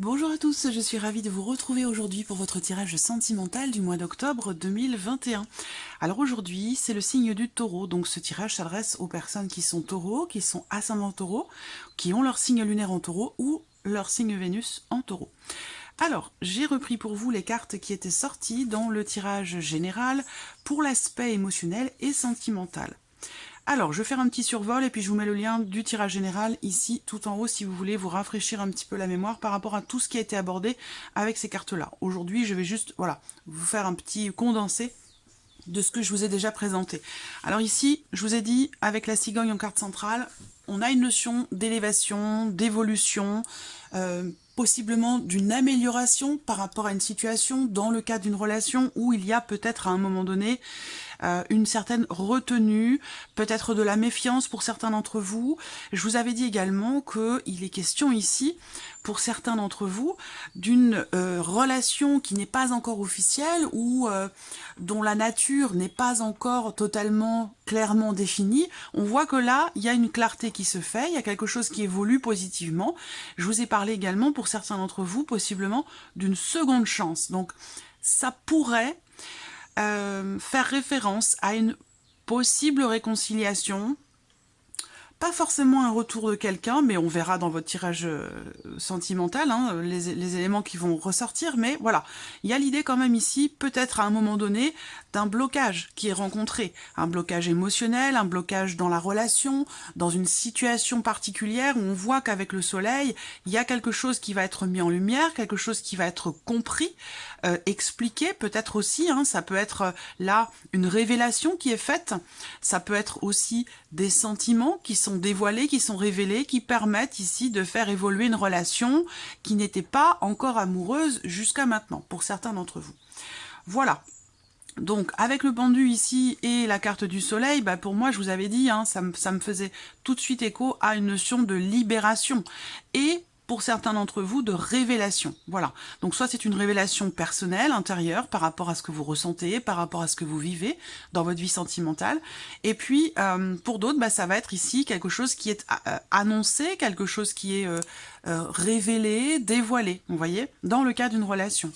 Bonjour à tous, je suis ravie de vous retrouver aujourd'hui pour votre tirage sentimental du mois d'octobre 2021. Alors aujourd'hui, c'est le signe du taureau, donc ce tirage s'adresse aux personnes qui sont taureaux, qui sont ascendants taureaux, qui ont leur signe lunaire en taureau ou leur signe Vénus en taureau. Alors, j'ai repris pour vous les cartes qui étaient sorties dans le tirage général pour l'aspect émotionnel et sentimental. Alors, je vais faire un petit survol et puis je vous mets le lien du tirage général ici tout en haut si vous voulez vous rafraîchir un petit peu la mémoire par rapport à tout ce qui a été abordé avec ces cartes-là. Aujourd'hui, je vais juste, voilà, vous faire un petit condensé de ce que je vous ai déjà présenté. Alors ici, je vous ai dit, avec la cigogne en carte centrale, on a une notion d'élévation, d'évolution, possiblement d'une amélioration par rapport à une situation dans le cadre d'une relation où il y a peut-être à un moment donné une certaine retenue, peut-être de la méfiance pour certains d'entre vous. Je vous avais dit également qu'il est question ici, pour certains d'entre vous, d'une relation qui n'est pas encore officielle ou dont la nature n'est pas encore totalement clairement définie. On voit que là, il y a une clarté qui se fait, il y a quelque chose qui évolue positivement. Je vous ai parlé également, pour certains d'entre vous, possiblement d'une seconde chance. Donc, ça pourrait faire référence à une possible réconciliation, pas forcément un retour de quelqu'un, mais on verra dans votre tirage sentimental les éléments qui vont ressortir, mais voilà, il y a l'idée quand même ici, peut-être à un moment donné, d'un blocage qui est rencontré, un blocage émotionnel, un blocage dans la relation, dans une situation particulière où on voit qu'avec le soleil, il y a quelque chose qui va être mis en lumière, quelque chose qui va être compris, expliqué, peut-être aussi, ça peut être là une révélation qui est faite, ça peut être aussi des sentiments qui sont dévoilés, qui sont révélés, qui permettent ici de faire évoluer une relation qui n'était pas encore amoureuse jusqu'à maintenant, pour certains d'entre vous. Voilà. Donc, avec le pendu ici et la carte du soleil, pour moi, je vous avais dit, ça me faisait tout de suite écho à une notion de libération. Et pour certains d'entre vous, de révélation. Voilà. Donc, soit c'est une révélation personnelle, intérieure, par rapport à ce que vous ressentez, par rapport à ce que vous vivez dans votre vie sentimentale. Et puis, pour d'autres, ça va être ici quelque chose qui est annoncé, quelque chose qui est révélé, dévoilé, vous voyez, dans le cas d'une relation.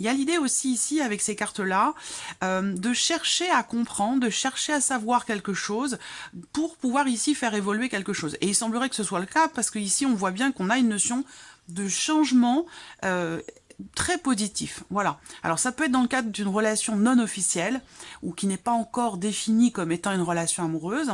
Il y a l'idée aussi ici, avec ces cartes-là, de chercher à comprendre, de chercher à savoir quelque chose pour pouvoir ici faire évoluer quelque chose. Et il semblerait que ce soit le cas, parce qu'ici, on voit bien qu'on a une notion de changement très positif, voilà. Alors ça peut être dans le cadre d'une relation non officielle ou qui n'est pas encore définie comme étant une relation amoureuse.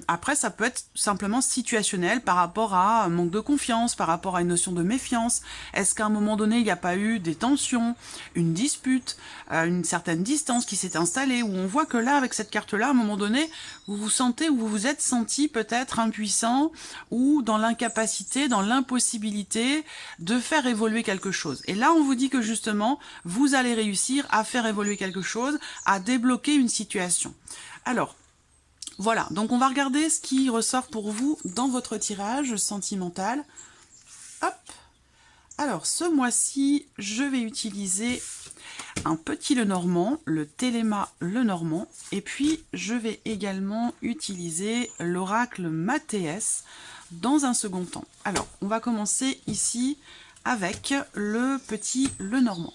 Après, ça peut être simplement situationnel par rapport à un manque de confiance, par rapport à une notion de méfiance. Est-ce qu'à un moment donné, il n'y a pas eu des tensions, une dispute, une certaine distance qui s'est installée, où on voit que là, avec cette carte-là, à un moment donné, vous vous sentez ou vous vous êtes senti peut-être impuissant ou dans l'incapacité, dans l'impossibilité de faire évoluer quelque chose. Et là, on vous dit que justement, vous allez réussir à faire évoluer quelque chose, à débloquer une situation. Alors, voilà, donc on va regarder ce qui ressort pour vous dans votre tirage sentimental. Hop. Alors, ce mois-ci, je vais utiliser un petit Lenormand, le Téléma Lenormand, et puis je vais également utiliser l'oracle Mathéès dans un second temps. Alors, on va commencer ici avec le petit Lenormand.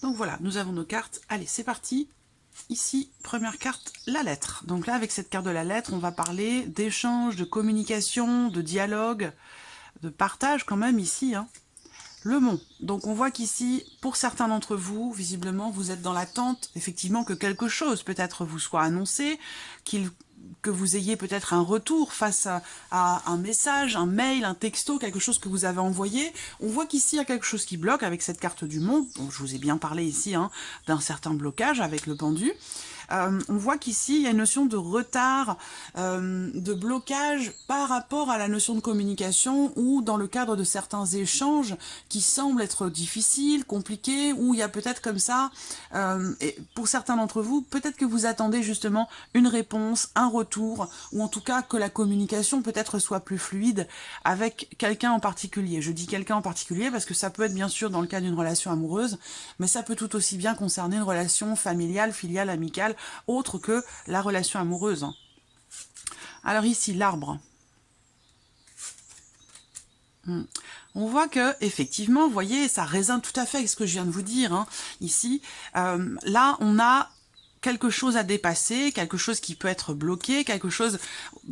Donc voilà, nous avons nos cartes. Allez, c'est parti. Ici, première carte, la lettre. Donc là, avec cette carte de la lettre, on va parler d'échange, de communication, de dialogue, de partage quand même ici. Le mont. Donc on voit qu'ici, pour certains d'entre vous, visiblement, vous êtes dans l'attente, effectivement, que quelque chose peut-être vous soit annoncé, que vous ayez peut-être un retour face à un message, un mail, un texto, quelque chose que vous avez envoyé. On voit qu'ici, il y a quelque chose qui bloque avec cette carte du monde. Donc, je vous ai bien parlé ici d'un certain blocage avec le pendu. On voit qu'ici, il y a une notion de retard, de blocage par rapport à la notion de communication ou dans le cadre de certains échanges qui semblent être difficiles, compliqués, où il y a peut-être comme ça, et pour certains d'entre vous, peut-être que vous attendez justement une réponse, un retour, ou en tout cas que la communication peut-être soit plus fluide avec quelqu'un en particulier. Je dis quelqu'un en particulier parce que ça peut être bien sûr dans le cas d'une relation amoureuse, mais ça peut tout aussi bien concerner une relation familiale, filiale, amicale, autre que la relation amoureuse. Alors ici, l'arbre. On voit que effectivement, vous voyez, ça résonne tout à fait avec ce que je viens de vous dire. Hein. Ici, là, on a quelque chose à dépasser, quelque chose qui peut être bloqué, quelque chose,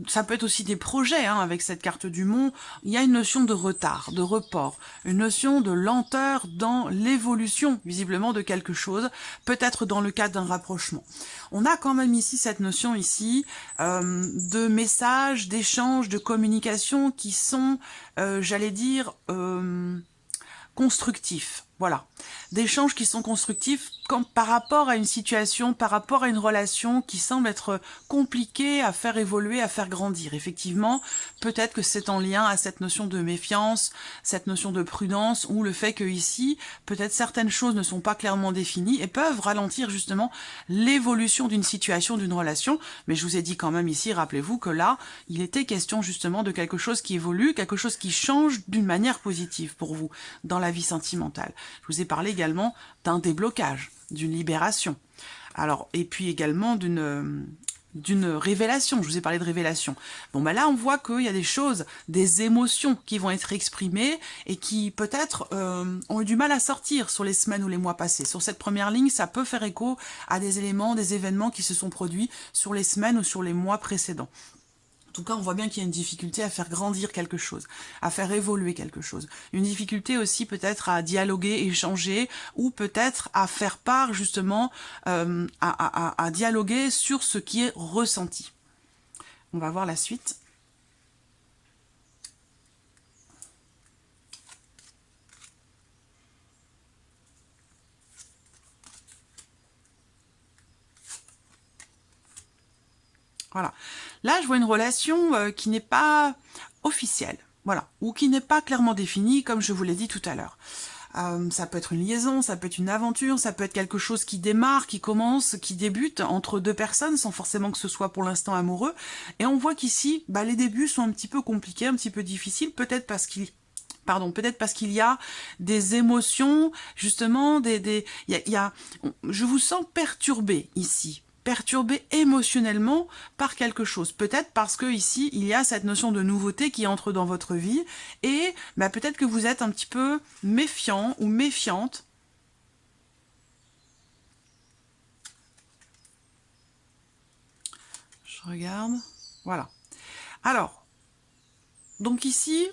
ça peut être aussi des projets, hein, avec cette carte du mont, il y a une notion de retard, de report, une notion de lenteur dans l'évolution, visiblement, de quelque chose, peut-être dans le cadre d'un rapprochement. On a quand même ici cette notion ici de messages, d'échanges, de communication qui sont, j'allais dire, constructifs. Voilà, d'échanges qui sont constructifs par rapport à une situation, par rapport à une relation qui semble être compliquée à faire évoluer, à faire grandir. Effectivement, peut-être que c'est en lien à cette notion de méfiance, cette notion de prudence, ou le fait que ici, peut-être certaines choses ne sont pas clairement définies et peuvent ralentir justement l'évolution d'une situation, d'une relation. Mais je vous ai dit quand même ici, rappelez-vous que là, il était question justement de quelque chose qui évolue, quelque chose qui change d'une manière positive pour vous dans la vie sentimentale. Je vous ai parlé également d'un déblocage, d'une libération. Alors, et puis également d'une révélation. Je vous ai parlé de révélation. Bon, ben là, on voit qu'il y a des choses, des émotions qui vont être exprimées et qui, peut-être, ont eu du mal à sortir sur les semaines ou les mois passés. Sur cette première ligne, ça peut faire écho à des éléments, des événements qui se sont produits sur les semaines ou sur les mois précédents. En tout cas, on voit bien qu'il y a une difficulté à faire grandir quelque chose, à faire évoluer quelque chose. Une difficulté aussi peut-être à dialoguer, échanger, ou peut-être à faire part justement, à dialoguer sur ce qui est ressenti. On va voir la suite. Voilà. Là, je vois une relation qui n'est pas officielle, voilà, ou qui n'est pas clairement définie, comme je vous l'ai dit tout à l'heure. Ça peut être une liaison, ça peut être une aventure, ça peut être quelque chose qui démarre, qui commence, qui débute entre deux personnes, sans forcément que ce soit pour l'instant amoureux. Et on voit qu'ici, bah, les débuts sont un petit peu compliqués, un petit peu difficiles, peut-être parce qu'il y a des émotions, justement, je vous sens perturbé ici. Perturbé émotionnellement par quelque chose. Peut-être parce que ici, il y a cette notion de nouveauté qui entre dans votre vie et bah, peut-être que vous êtes un petit peu méfiant ou méfiante. Je regarde. Voilà. Alors, donc ici,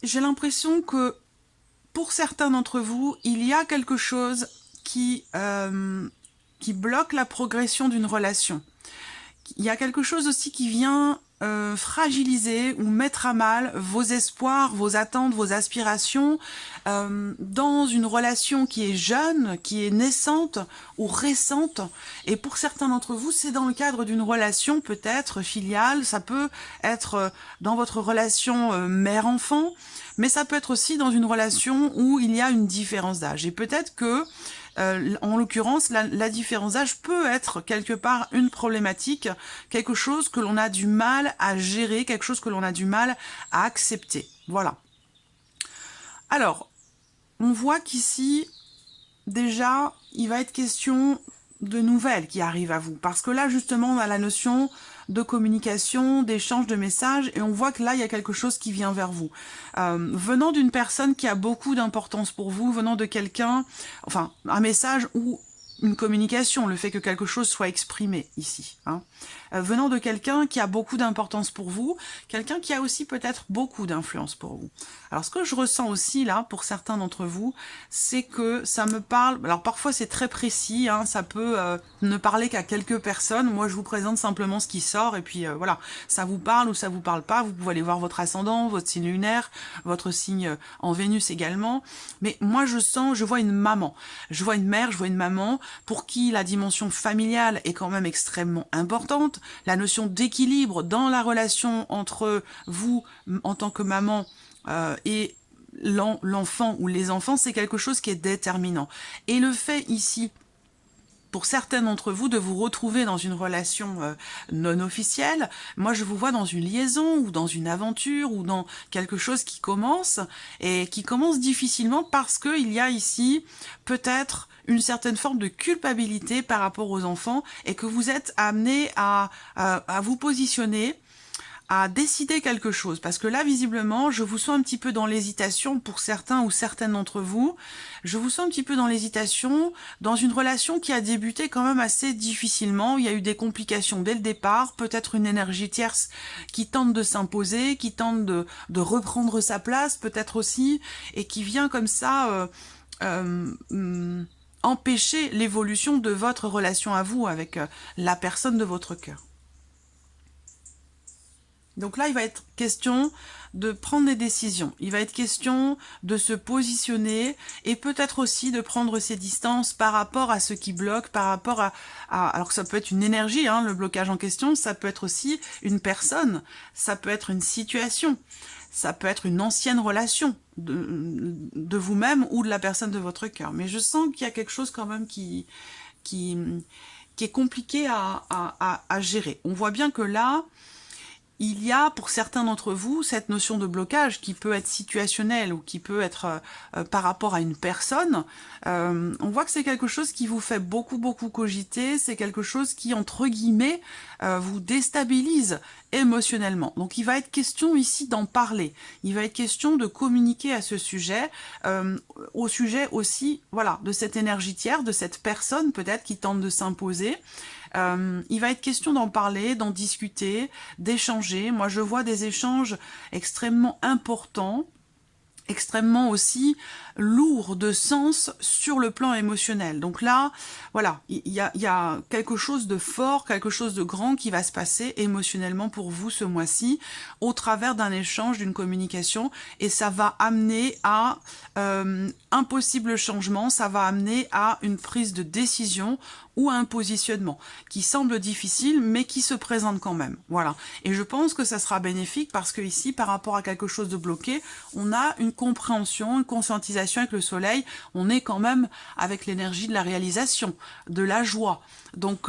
j'ai l'impression que pour certains d'entre vous, il y a quelque chose qui bloque la progression d'une relation. Il y a quelque chose aussi qui vient fragiliser ou mettre à mal vos espoirs, vos attentes, vos aspirations dans une relation qui est jeune, qui est naissante ou récente. Et pour certains d'entre vous, c'est dans le cadre d'une relation peut-être filiale, ça peut être dans votre relation mère-enfant, mais ça peut être aussi dans une relation où il y a une différence d'âge. Et peut-être que, en l'occurrence, la différence d'âge peut être quelque part une problématique, quelque chose que l'on a du mal à gérer, quelque chose que l'on a du mal à accepter. Voilà. Alors, on voit qu'ici, déjà, il va être question de nouvelles qui arrivent à vous. Parce que là, justement, on a la notion de communication, d'échange de messages, et on voit que là, il y a quelque chose qui vient vers vous. Venant d'une personne qui a beaucoup d'importance pour vous, venant de quelqu'un, enfin, un message ou une communication, le fait que quelque chose soit exprimé ici, hein. Venant de quelqu'un qui a beaucoup d'importance pour vous, quelqu'un qui a aussi peut-être beaucoup d'influence pour vous. Alors ce que je ressens aussi là, pour certains d'entre vous, c'est que ça me parle, alors parfois c'est très précis, hein, ça peut ne parler qu'à quelques personnes, moi je vous présente simplement ce qui sort, et puis voilà, ça vous parle ou ça vous parle pas, vous pouvez aller voir votre ascendant, votre signe lunaire, votre signe en Vénus également, mais moi je vois une maman, je vois une mère, je vois une maman, pour qui la dimension familiale est quand même extrêmement importante, la notion d'équilibre dans la relation entre vous en tant que maman et l'enfant ou les enfants, c'est quelque chose qui est déterminant. Et le fait ici, pour certains d'entre vous, de vous retrouver dans une relation non officielle, moi je vous vois dans une liaison ou dans une aventure ou dans quelque chose qui commence et qui commence difficilement parce qu'il y a ici peut-être une certaine forme de culpabilité par rapport aux enfants et que vous êtes amené à vous positionner, à décider quelque chose, parce que là, visiblement, je vous sens un petit peu dans l'hésitation pour certains ou certaines d'entre vous. Je vous sens un petit peu dans l'hésitation, dans une relation qui a débuté quand même assez difficilement. Il y a eu des complications dès le départ, peut-être une énergie tierce qui tente de s'imposer, qui tente de reprendre sa place, peut-être aussi, et qui vient comme ça empêcher l'évolution de votre relation à vous avec la personne de votre cœur. Donc là, il va être question de prendre des décisions. Il va être question de se positionner et peut-être aussi de prendre ses distances par rapport à ce qui bloque, par rapport à alors que ça peut être une énergie, hein, le blocage en question, ça peut être aussi une personne, ça peut être une situation, ça peut être une ancienne relation de vous-même ou de la personne de votre cœur. Mais je sens qu'il y a quelque chose quand même qui est compliqué à gérer. On voit bien que là, il y a pour certains d'entre vous cette notion de blocage qui peut être situationnelle ou qui peut être par rapport à une personne. On voit que c'est quelque chose qui vous fait beaucoup cogiter, c'est quelque chose qui, entre guillemets, vous déstabilise émotionnellement. Donc il va être question ici d'en parler, il va être question de communiquer à ce sujet, au sujet aussi, voilà, de cette énergie tierce, de cette personne peut-être qui tente de s'imposer. Il va être question d'en parler, d'en discuter, d'échanger. Moi, je vois des échanges extrêmement importants, extrêmement aussi lourd de sens sur le plan émotionnel. Donc là, voilà, il y a quelque chose de fort, quelque chose de grand qui va se passer émotionnellement pour vous ce mois-ci, au travers d'un échange, d'une communication, et ça va amener à un possible changement, ça va amener à une prise de décision ou à un positionnement qui semble difficile, mais qui se présente quand même. Voilà. Et je pense que ça sera bénéfique parce que ici, par rapport à quelque chose de bloqué, on a une compréhension, une conscientisation avec le soleil. On est quand même avec l'énergie de la réalisation, de la joie. Donc,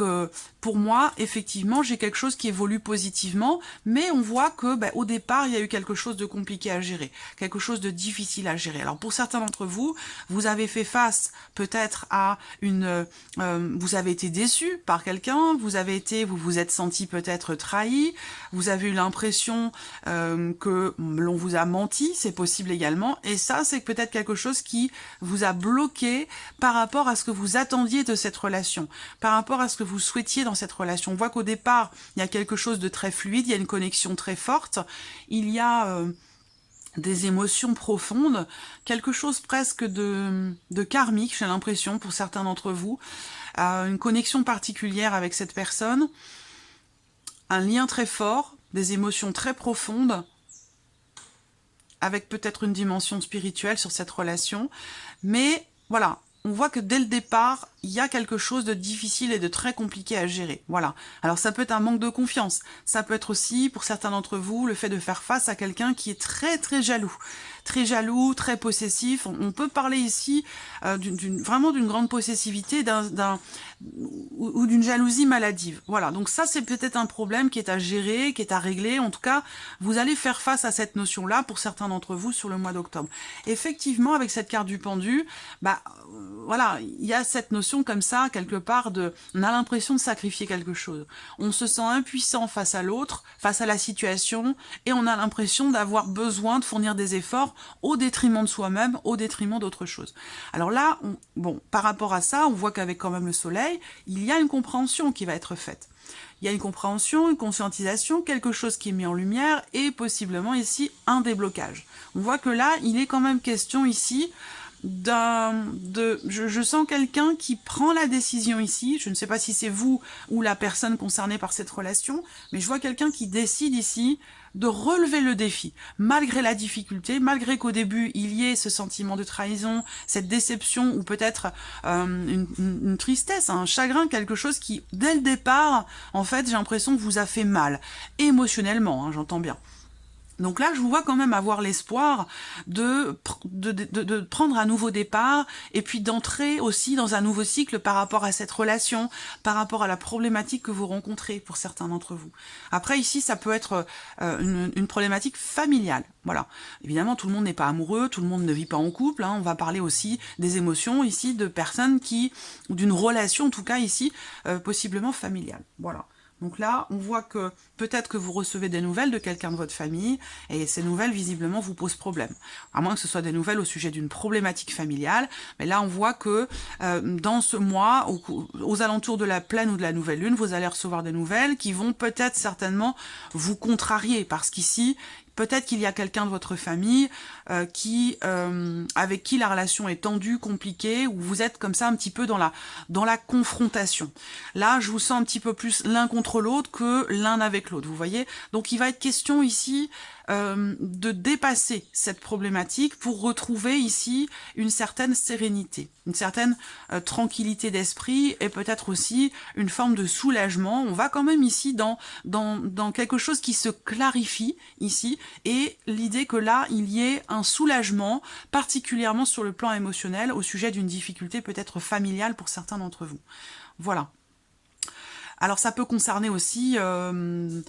pour moi, effectivement, j'ai quelque chose qui évolue positivement, mais on voit que, au départ, il y a eu quelque chose de compliqué à gérer, quelque chose de difficile à gérer. Alors, pour certains d'entre vous, vous avez fait face peut-être à une... vous avez été déçu par quelqu'un, vous vous êtes senti peut-être trahi, vous avez eu l'impression que l'on vous a menti, c'est possible également, et ça, c'est peut-être quelque chose qui vous a bloqué par rapport à ce que vous attendiez de cette relation, par rapport à ce que vous souhaitiez dans cette relation. On voit qu'au départ, il y a quelque chose de très fluide, il y a une connexion très forte, il y a des émotions profondes, quelque chose presque de karmique, j'ai l'impression, pour certains d'entre vous, une connexion particulière avec cette personne, un lien très fort, des émotions très profondes, avec peut-être une dimension spirituelle sur cette relation, mais voilà, on voit que dès le départ, il y a quelque chose de difficile et de très compliqué à gérer. Voilà. Alors ça peut être un manque de confiance. Ça peut être aussi, pour certains d'entre vous, le fait de faire face à quelqu'un qui est très jaloux. Très jaloux, très possessif. On peut parler ici vraiment d'une grande possessivité ou d'une jalousie maladive. Voilà. Donc ça, c'est peut-être un problème qui est à gérer, qui est à régler. En tout cas, vous allez faire face à cette notion-là pour certains d'entre vous sur le mois d'octobre. Effectivement, avec cette carte du pendu, voilà, il y a cette notion comme ça, quelque part, on a l'impression de sacrifier quelque chose. On se sent impuissant face à l'autre, face à la situation, et on a l'impression d'avoir besoin de fournir des efforts au détriment de soi-même, au détriment d'autre chose. Alors là, bon, par rapport à ça, on voit qu'avec quand même le soleil, il y a une compréhension qui va être faite. Il y a une compréhension, une conscientisation, quelque chose qui est mis en lumière et possiblement ici un déblocage. On voit que là, il est quand même question ici je sens quelqu'un qui prend la décision ici, je ne sais pas si c'est vous ou la personne concernée par cette relation, mais je vois quelqu'un qui décide ici de relever le défi, malgré la difficulté, malgré qu'au début il y ait ce sentiment de trahison, cette déception ou peut-être une tristesse, un chagrin, quelque chose qui, dès le départ, en fait, j'ai l'impression que vous a fait mal, émotionnellement, hein, j'entends bien. Donc là, je vous vois quand même avoir l'espoir de prendre un nouveau départ et puis d'entrer aussi dans un nouveau cycle par rapport à cette relation, par rapport à la problématique que vous rencontrez pour certains d'entre vous. Après, ici, ça peut être une problématique familiale. Voilà. Évidemment, tout le monde n'est pas amoureux, tout le monde ne vit pas en couple. Hein. On va parler aussi des émotions ici, de personnes d'une relation, en tout cas ici, possiblement familiale. Voilà. Donc là, on voit que peut-être que vous recevez des nouvelles de quelqu'un de votre famille, et ces nouvelles, visiblement, vous posent problème. À moins que ce soit des nouvelles au sujet d'une problématique familiale, mais là, on voit que dans ce mois, aux alentours de la pleine ou de la nouvelle lune, vous allez recevoir des nouvelles qui vont peut-être certainement vous contrarier, parce qu'ici, peut-être qu'il y a quelqu'un de votre famille avec qui la relation est tendue, compliquée, ou vous êtes comme ça un petit peu dans la confrontation. Là, je vous sens un petit peu plus l'un contre l'autre que l'un avec l'autre, vous voyez. Donc, il va être question ici de dépasser cette problématique pour retrouver ici une certaine sérénité, une certaine tranquillité d'esprit et peut-être aussi une forme de soulagement. On va quand même ici dans quelque chose qui se clarifie ici, et l'idée que là, il y ait un soulagement, particulièrement sur le plan émotionnel, au sujet d'une difficulté peut-être familiale pour certains d'entre vous. Voilà. Alors ça peut concerner aussi une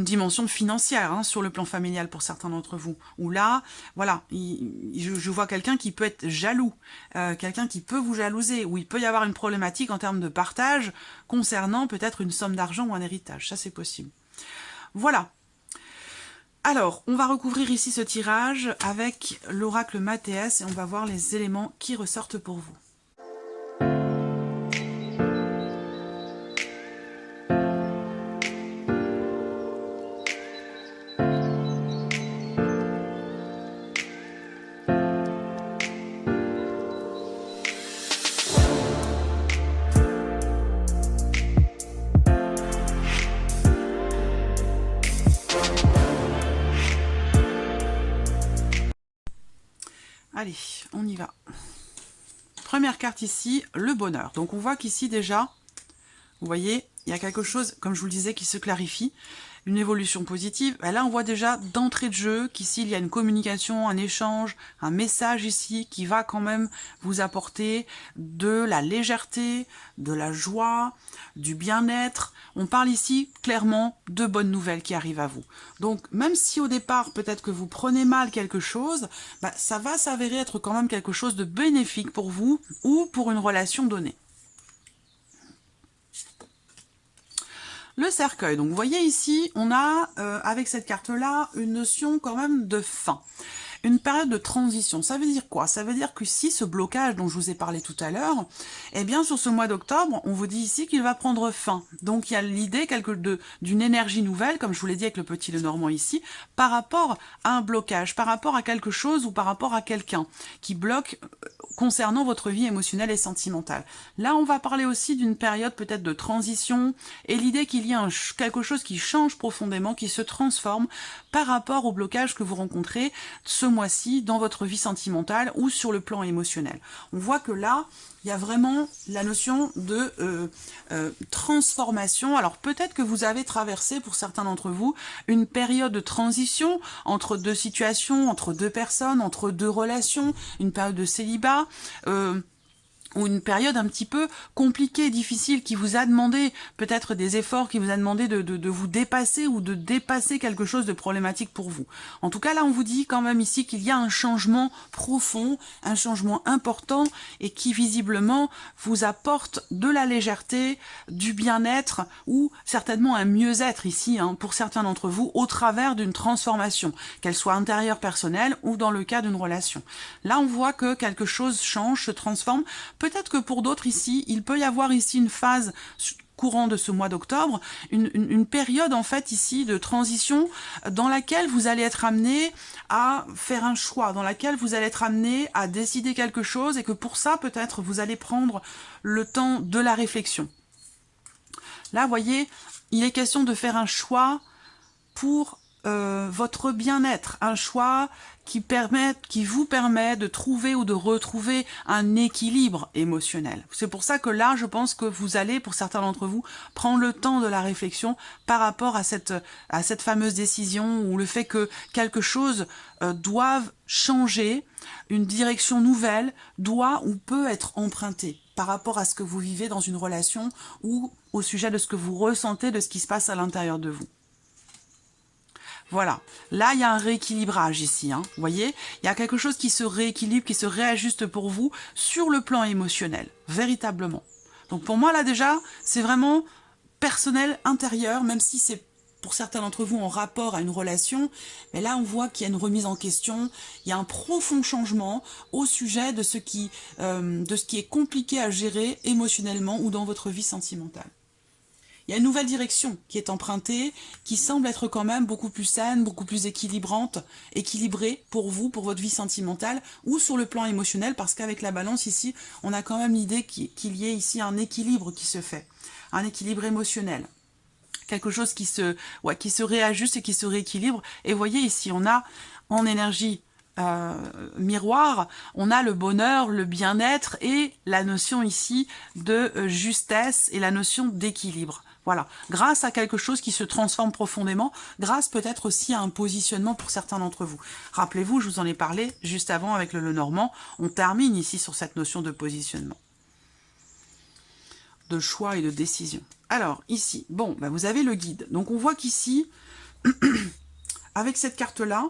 dimension financière hein, sur le plan familial pour certains d'entre vous. Où là, voilà, je vois quelqu'un qui peut être jaloux, quelqu'un qui peut vous jalouser, où il peut y avoir une problématique en termes de partage concernant peut-être une somme d'argent ou un héritage. Ça c'est possible. Voilà. Alors, on va recouvrir ici ce tirage avec l'oracle Mathéès et on va voir les éléments qui ressortent pour vous. Allez, on y va. Première carte ici, le bonheur. Donc on voit qu'ici déjà, vous voyez, il y a quelque chose, comme je vous le disais, qui se clarifie. Une évolution positive. Et là, on voit déjà d'entrée de jeu qu'ici, il y a une communication, un échange, un message ici qui va quand même vous apporter de la légèreté, de la joie, du bien-être. On parle ici clairement de bonnes nouvelles qui arrivent à vous. Donc, même si au départ, peut-être que vous prenez mal quelque chose, bah, ça va s'avérer être quand même quelque chose de bénéfique pour vous ou pour une relation donnée. Le cercueil, donc vous voyez ici, on a avec cette carte-là une notion quand même de fin. Une période de transition, ça veut dire quoi? Ça veut dire que si ce blocage dont je vous ai parlé tout à l'heure, eh bien sur ce mois d'octobre, on vous dit ici qu'il va prendre fin. Donc il y a l'idée d'une énergie nouvelle, comme je vous l'ai dit avec le petit Lenormand ici, par rapport à un blocage, par rapport à quelque chose ou par rapport à quelqu'un qui bloque concernant votre vie émotionnelle et sentimentale. Là, on va parler aussi d'une période peut-être de transition et l'idée qu'il y a quelque chose qui change profondément, qui se transforme par rapport au blocage que vous rencontrez ce mois-ci dans votre vie sentimentale ou sur le plan émotionnel. On voit que là, il y a vraiment la notion de transformation. Alors peut-être que vous avez traversé, pour certains d'entre vous, une période de transition entre deux situations, entre deux personnes, entre deux relations, une période de célibat, ou une période un petit peu compliquée, difficile, qui vous a demandé peut-être des efforts, qui vous a demandé de vous dépasser ou de dépasser quelque chose de problématique pour vous. En tout cas, là, on vous dit quand même ici qu'il y a un changement profond, un changement important et qui visiblement vous apporte de la légèreté, du bien-être ou certainement un mieux-être ici, hein, pour certains d'entre vous, au travers d'une transformation, qu'elle soit intérieure, personnelle ou dans le cas d'une relation. Là, on voit que quelque chose change, se transforme. Peut-être que pour d'autres ici, il peut y avoir ici une phase courant de ce mois d'octobre, une période en fait ici de transition dans laquelle vous allez être amené à faire un choix, dans laquelle vous allez être amené à décider quelque chose et que pour ça peut-être vous allez prendre le temps de la réflexion. Là, vous voyez, il est question de faire un choix pour votre bien-être, un choix qui vous permet de trouver ou de retrouver un équilibre émotionnel. C'est pour ça que là, je pense que vous allez, pour certains d'entre vous, prendre le temps de la réflexion par rapport à cette fameuse décision ou le fait que quelque chose doive changer, une direction nouvelle doit ou peut être empruntée par rapport à ce que vous vivez dans une relation ou au sujet de ce que vous ressentez, de ce qui se passe à l'intérieur de vous. Voilà, là il y a un rééquilibrage ici, hein. Vous voyez, il y a quelque chose qui se rééquilibre, qui se réajuste pour vous sur le plan émotionnel, véritablement. Donc pour moi là déjà, c'est vraiment personnel, intérieur, même si c'est pour certains d'entre vous en rapport à une relation, mais là on voit qu'il y a une remise en question, il y a un profond changement au sujet de ce qui est compliqué à gérer émotionnellement ou dans votre vie sentimentale. Il y a une nouvelle direction qui est empruntée, qui semble être quand même beaucoup plus saine, beaucoup plus équilibrée pour vous, pour votre vie sentimentale, ou sur le plan émotionnel, parce qu'avec la balance ici, on a quand même l'idée qu'il y ait ici un équilibre qui se fait, un équilibre émotionnel. Quelque chose qui se réajuste et qui se rééquilibre. Et vous voyez ici, on a en énergie miroir, on a le bonheur, le bien-être et la notion ici de justesse et la notion d'équilibre. Voilà, grâce à quelque chose qui se transforme profondément, grâce peut-être aussi à un positionnement pour certains d'entre vous. Rappelez-vous, je vous en ai parlé juste avant avec le Lenormand, on termine ici sur cette notion de positionnement, de choix et de décision. Alors, ici, bon, ben vous avez le guide. Donc on voit qu'ici, avec cette carte-là,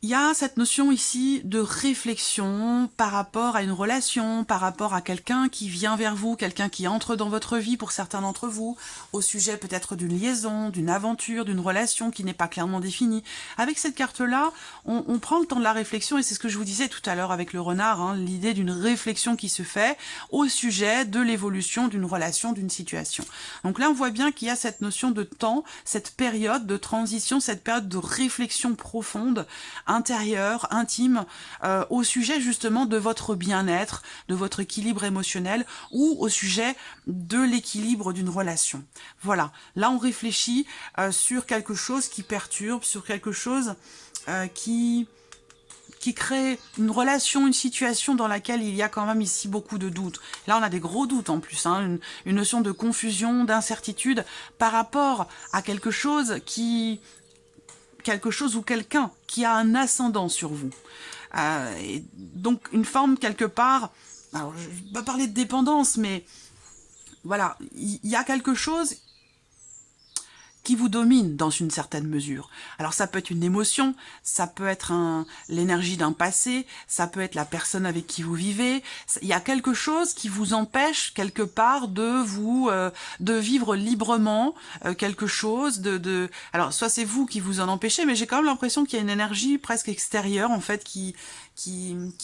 il y a cette notion ici de réflexion par rapport à une relation, par rapport à quelqu'un qui vient vers vous, quelqu'un qui entre dans votre vie pour certains d'entre vous, au sujet peut-être d'une liaison, d'une aventure, d'une relation qui n'est pas clairement définie. Avec cette carte-là, on prend le temps de la réflexion et c'est ce que je vous disais tout à l'heure avec le renard, hein, l'idée d'une réflexion qui se fait au sujet de l'évolution d'une relation, d'une situation. Donc là, on voit bien qu'il y a cette notion de temps, cette période de transition, cette période de réflexion profonde, intérieur, intime, au sujet justement de votre bien-être, de votre équilibre émotionnel ou au sujet de l'équilibre d'une relation. Voilà, là on réfléchit sur quelque chose qui perturbe, sur quelque chose qui crée une relation, une situation dans laquelle il y a quand même ici beaucoup de doutes. Là, on a des gros doutes en plus, hein, une notion de confusion, d'incertitude par rapport à quelque chose ou quelqu'un qui a un ascendant sur vous. Et donc une forme quelque part, alors je ne vais pas parler de dépendance, mais voilà, il y a quelque chose qui vous domine dans une certaine mesure. Alors ça peut être une émotion, ça peut être l'énergie d'un passé, ça peut être la personne avec qui vous vivez. Il y a quelque chose qui vous empêche quelque part de vivre librement quelque chose alors soit c'est vous qui vous en empêchez, mais j'ai quand même l'impression qu'il y a une énergie presque extérieure en fait qui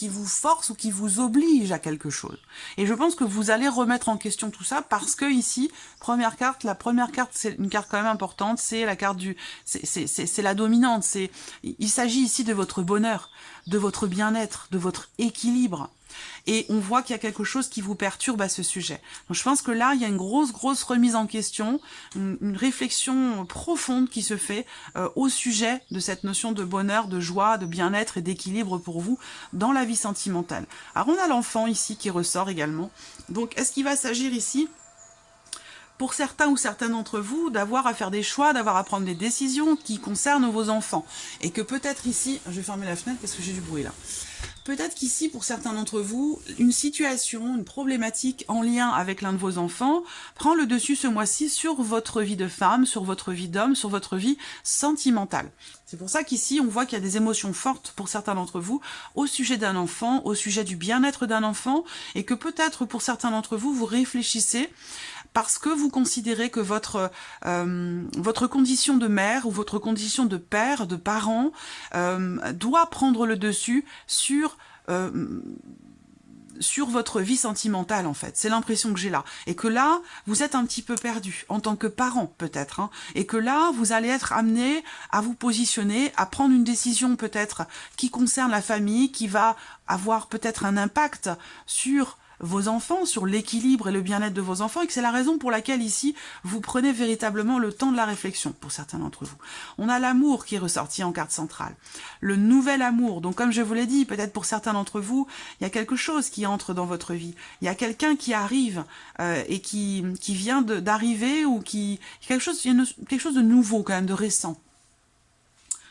vous force ou qui vous oblige à quelque chose. Et je pense que vous allez remettre en question tout ça parce que ici, la première carte, c'est une carte quand même importante, c'est la carte c'est la dominante, il s'agit ici de votre bonheur, de votre bien-être, de votre équilibre. Et on voit qu'il y a quelque chose qui vous perturbe à ce sujet. Donc je pense que là, il y a une grosse remise en question, une réflexion profonde qui se fait au sujet de cette notion de bonheur, de joie, de bien-être et d'équilibre pour vous dans la vie sentimentale. Alors on a l'enfant ici qui ressort également. Donc est-ce qu'il va s'agir ici pour certains ou certaines d'entre vous, d'avoir à faire des choix, d'avoir à prendre des décisions qui concernent vos enfants. Et que peut-être ici, je vais fermer la fenêtre parce que j'ai du bruit là. peut-être qu'ici, pour certains d'entre vous, une situation, une problématique en lien avec l'un de vos enfants prend le dessus ce mois-ci sur votre vie de femme, sur votre vie d'homme, sur votre vie sentimentale. C'est pour ça qu'ici, on voit qu'il y a des émotions fortes pour certains d'entre vous au sujet d'un enfant, au sujet du bien-être d'un enfant, et que peut-être pour certains d'entre vous, vous réfléchissez parce que vous considérez que votre condition de mère ou votre condition de père, de parent, doit prendre le dessus sur votre vie sentimentale, en fait. C'est l'impression que j'ai là. Et que là, vous êtes un petit peu perdu, en tant que parent, peut-être. Hein, et que là, vous allez être amené à vous positionner, à prendre une décision, peut-être, qui concerne la famille, qui va avoir peut-être un impact sur vos enfants, sur l'équilibre et le bien-être de vos enfants, et que c'est la raison pour laquelle ici, vous prenez véritablement le temps de la réflexion, pour certains d'entre vous. On a l'amour qui est ressorti en carte centrale. Le nouvel amour, donc comme je vous l'ai dit, peut-être pour certains d'entre vous, il y a quelque chose qui entre dans votre vie. Il y a quelqu'un qui arrive et qui vient d'arriver, ou il y a quelque chose de nouveau, quand même, de récent.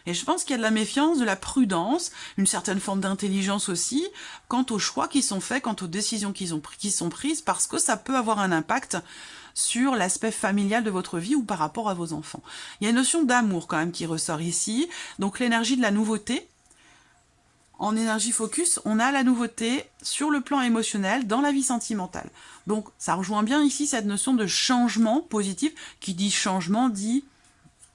Et je pense qu'il y a de la méfiance, de la prudence, une certaine forme d'intelligence aussi, quant aux choix qui sont faits, quant aux décisions qui sont prises, parce que ça peut avoir un impact sur l'aspect familial de votre vie ou par rapport à vos enfants. Il y a une notion d'amour quand même qui ressort ici, donc l'énergie de la nouveauté. En énergie focus, on a la nouveauté sur le plan émotionnel, dans la vie sentimentale. Donc ça rejoint bien ici cette notion de changement positif, qui dit changement, dit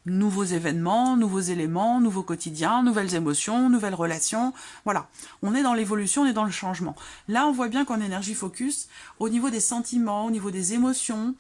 nouveaux événements, nouveaux éléments, nouveaux quotidiens, nouvelles émotions, nouvelles relations. Voilà, on est dans l'évolution, on est dans le changement. Là, on voit bien qu'en énergie focus, au niveau des sentiments, au niveau des émotions,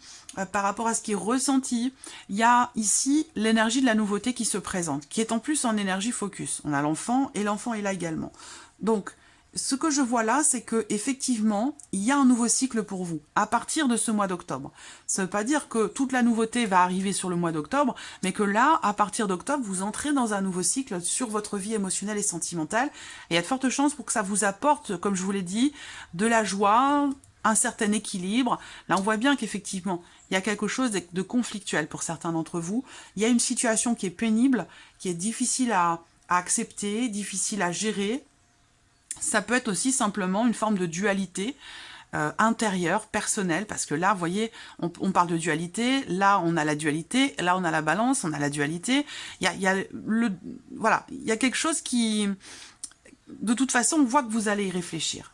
par rapport à ce qui est ressenti, il y a ici l'énergie de la nouveauté qui se présente, qui est en plus en énergie focus. On a l'enfant et l'enfant est là également. Donc, ce que je vois là, c'est que effectivement, il y a un nouveau cycle pour vous, à partir de ce mois d'octobre. Ça ne veut pas dire que toute la nouveauté va arriver sur le mois d'octobre, mais que là, à partir d'octobre, vous entrez dans un nouveau cycle sur votre vie émotionnelle et sentimentale. Et il y a de fortes chances pour que ça vous apporte, comme je vous l'ai dit, de la joie, un certain équilibre. Là, on voit bien qu'effectivement, il y a quelque chose de conflictuel pour certains d'entre vous. Il y a une situation qui est pénible, qui est difficile à accepter, difficile à gérer. Ça peut être aussi simplement une forme de dualité intérieure, personnelle, parce que là, vous voyez, on parle de dualité, là, on a la dualité, là, on a la balance, on a la dualité. Voilà, il y a quelque chose qui... De toute façon, on voit que vous allez y réfléchir.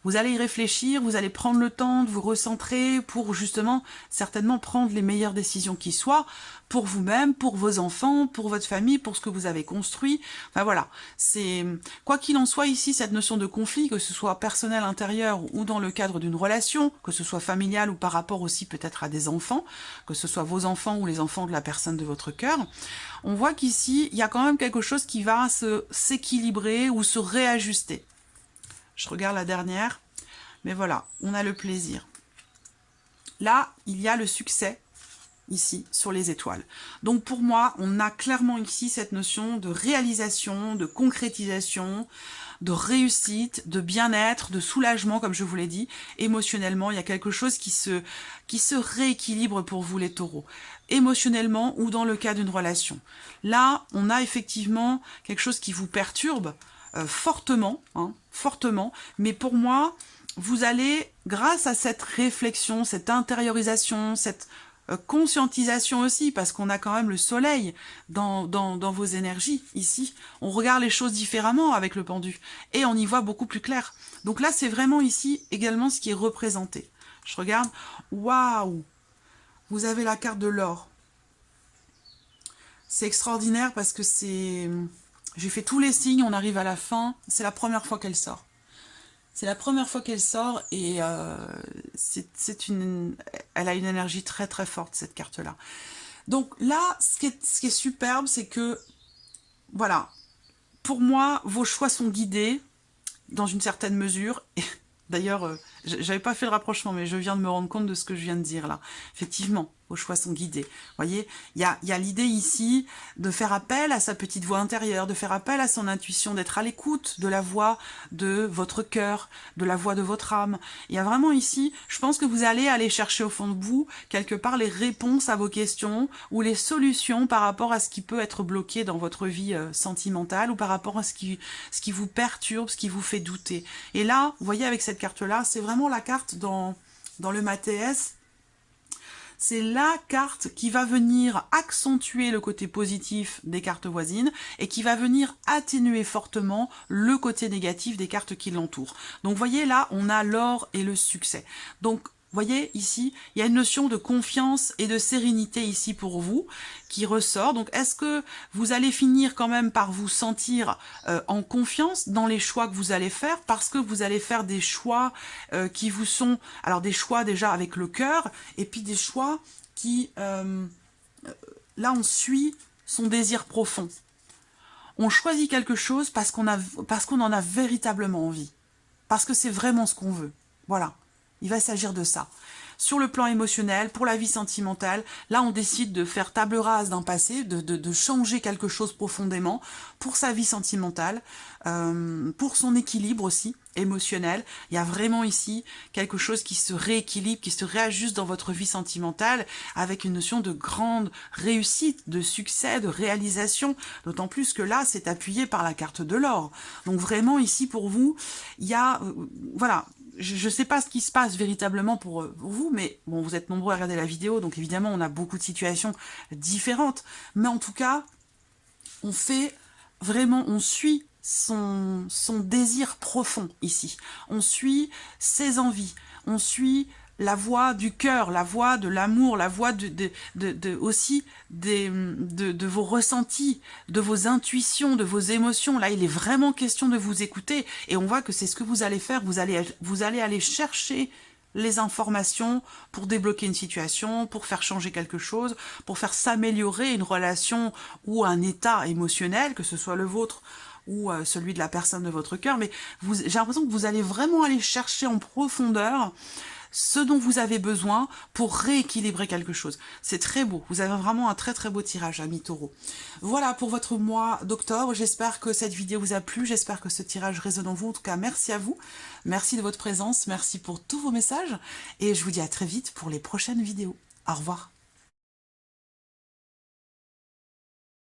Vous allez y réfléchir, vous allez prendre le temps de vous recentrer pour justement, certainement, prendre les meilleures décisions qui soient pour vous-même, pour vos enfants, pour votre famille, pour ce que vous avez construit. Enfin voilà, c'est quoi qu'il en soit ici, cette notion de conflit, que ce soit personnel, intérieur ou dans le cadre d'une relation, que ce soit familiale ou par rapport aussi peut-être à des enfants, que ce soit vos enfants ou les enfants de la personne de votre cœur, on voit qu'ici, il y a quand même quelque chose qui va s'équilibrer ou se réajuster. Je regarde la dernière, mais voilà, on a le plaisir. Là, il y a le succès, ici, sur les étoiles. Donc pour moi, on a clairement ici cette notion de réalisation, de concrétisation, de réussite, de bien-être, de soulagement, comme je vous l'ai dit. Émotionnellement, il y a quelque chose qui se rééquilibre pour vous, les taureaux. Émotionnellement ou dans le cas d'une relation. Là, on a effectivement quelque chose qui vous perturbe, fortement, mais pour moi, vous allez, grâce à cette réflexion, cette intériorisation, cette conscientisation aussi, parce qu'on a quand même le soleil dans vos énergies, ici, on regarde les choses différemment avec le pendu, et on y voit beaucoup plus clair. Donc là, c'est vraiment ici également ce qui est représenté. Je regarde, waouh, vous avez la carte de l'or. C'est extraordinaire parce que c'est... J'ai fait tous les signes, on arrive à la fin. C'est la première fois qu'elle sort. C'est la première fois qu'elle sort et elle a une énergie très très forte, cette carte-là. Donc là, ce qui est superbe, c'est que, voilà, pour moi, vos choix sont guidés dans une certaine mesure. D'ailleurs, J'avais pas fait le rapprochement, mais je viens de me rendre compte de ce que je viens de dire là. Effectivement, vos choix sont guidés. Vous voyez, il y a l'idée ici de faire appel à sa petite voix intérieure, de faire appel à son intuition, d'être à l'écoute de la voix de votre cœur, de la voix de votre âme. Il y a vraiment ici, je pense que vous allez aller chercher au fond de vous, quelque part, les réponses à vos questions ou les solutions par rapport à ce qui peut être bloqué dans votre vie sentimentale ou par rapport à ce qui vous perturbe, ce qui vous fait douter. Et là, vous voyez, avec cette carte-là, c'est vraiment la carte dans le Mathéès. C'est la carte qui va venir accentuer le côté positif des cartes voisines et qui va venir atténuer fortement le côté négatif des cartes qui l'entourent. Donc, vous voyez, là, on a l'or et le succès. Donc, vous voyez, ici, il y a une notion de confiance et de sérénité ici pour vous qui ressort. Donc, est-ce que vous allez finir quand même par vous sentir en confiance dans les choix que vous allez faire parce que vous allez faire des choix qui vous sont... Alors, des choix déjà avec le cœur et puis des choix qui... là, on suit son désir profond. On choisit quelque chose parce qu'on en a véritablement envie. Parce que c'est vraiment ce qu'on veut. Voilà. Il va s'agir de ça. Sur le plan émotionnel, pour la vie sentimentale, là on décide de faire table rase d'un passé, de changer quelque chose profondément pour sa vie sentimentale, pour son équilibre aussi émotionnel. Il y a vraiment ici quelque chose qui se rééquilibre, qui se réajuste dans votre vie sentimentale avec une notion de grande réussite, de succès, de réalisation, d'autant plus que là c'est appuyé par la carte de l'or. Donc vraiment ici pour vous, il y a, voilà, je ne sais pas ce qui se passe véritablement pour vous, mais bon, vous êtes nombreux à regarder la vidéo, donc évidemment, on a beaucoup de situations différentes. Mais en tout cas, on fait vraiment, on suit son désir profond ici. On suit ses envies, on suit la voix du cœur, la voix de l'amour, la voix aussi de vos ressentis, de vos intuitions, de vos émotions. Là, il est vraiment question de vous écouter. Et on voit que c'est ce que vous allez faire. Vous allez aller chercher les informations pour débloquer une situation, pour faire changer quelque chose, pour faire s'améliorer une relation ou un état émotionnel, que ce soit le vôtre ou celui de la personne de votre cœur. Mais j'ai l'impression que vous allez vraiment aller chercher en profondeur ce dont vous avez besoin pour rééquilibrer quelque chose. C'est très beau. Vous avez vraiment un très très beau tirage, amis taureaux. Voilà pour votre mois d'octobre. J'espère que cette vidéo vous a plu. J'espère que ce tirage résonne en vous. En tout cas, merci à vous. Merci de votre présence. Merci pour tous vos messages. Et je vous dis à très vite pour les prochaines vidéos. Au revoir.